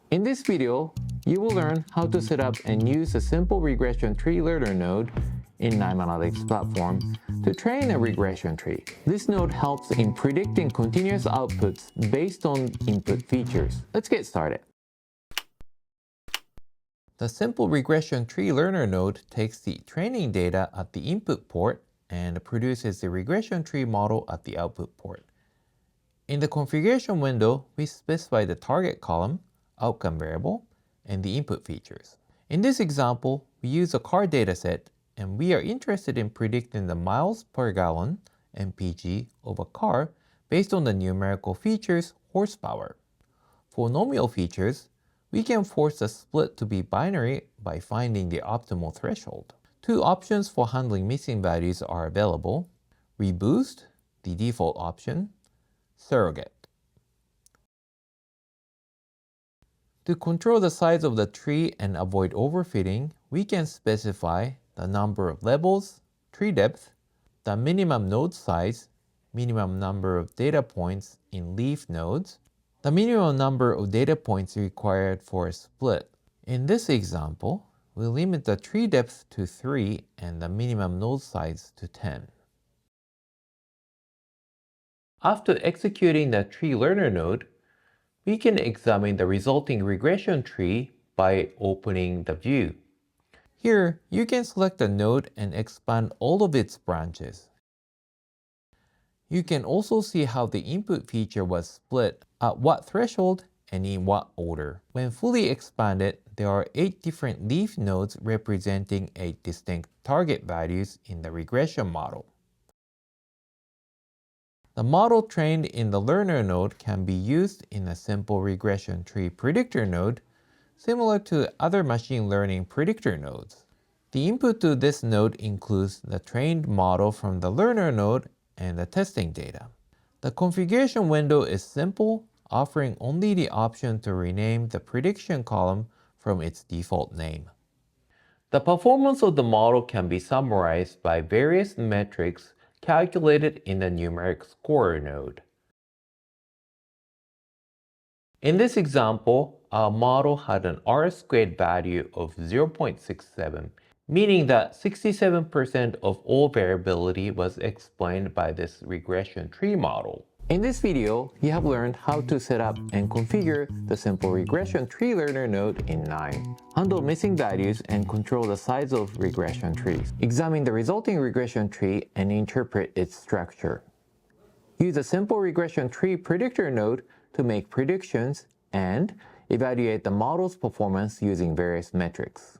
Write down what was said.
In this video, you will learn how to set up and use the Simple Regression Tree Learner node in KNIME Analytics Platform to train a regression tree. This node helps in predicting continuous outputs based on input features. Let's get started. The Simple Regression Tree Learner node takes the training data at the input port and produces the regression tree model at the output port. In the configuration window, we specify the target column, outcome variable, and the input features. In this example, we use a car dataset, and we are interested in predicting the miles per gallon, MPG, of a car based on the numerical features, horsepower. For nominal features, we can force the split to be binary by finding the optimal threshold. Two options for handling missing values are available: reboost, the default option, surrogate. To control the size of the tree and avoid overfitting, we can specify the number of levels, tree depth, the minimum node size, minimum number of data points in leaf nodes, the minimum number of data points required for a split. In this example, we limit the tree depth to 3 and the minimum node size to 10. After executing the Tree Learner node, we can examine the resulting regression tree by opening the view. Here, you can select a node and expand all of its branches. You can also see how the input feature was split, at what threshold, and in what order. When fully expanded, there are 8 different leaf nodes representing 8 distinct target values in the regression model. The model trained in the learner node can be used in a simple regression tree predictor node, similar to other machine learning predictor nodes. The input to this node includes the trained model from the learner node and the testing data. The configuration window is simple, offering only the option to rename the prediction column from its default name. The performance of the model can be summarized by various metrics calculated in the numeric scorer node. In this example, our model had an R-squared value of 0.67, meaning that 67% of all variability was explained by this regression tree model. In this video, you have learned how to set up and configure the Simple Regression Tree Learner node in KNIME, handle missing values, and control the size of regression trees. Examine the resulting regression tree and interpret its structure. Use a Simple Regression Tree Predictor node to make predictions and evaluate the model's performance using various metrics.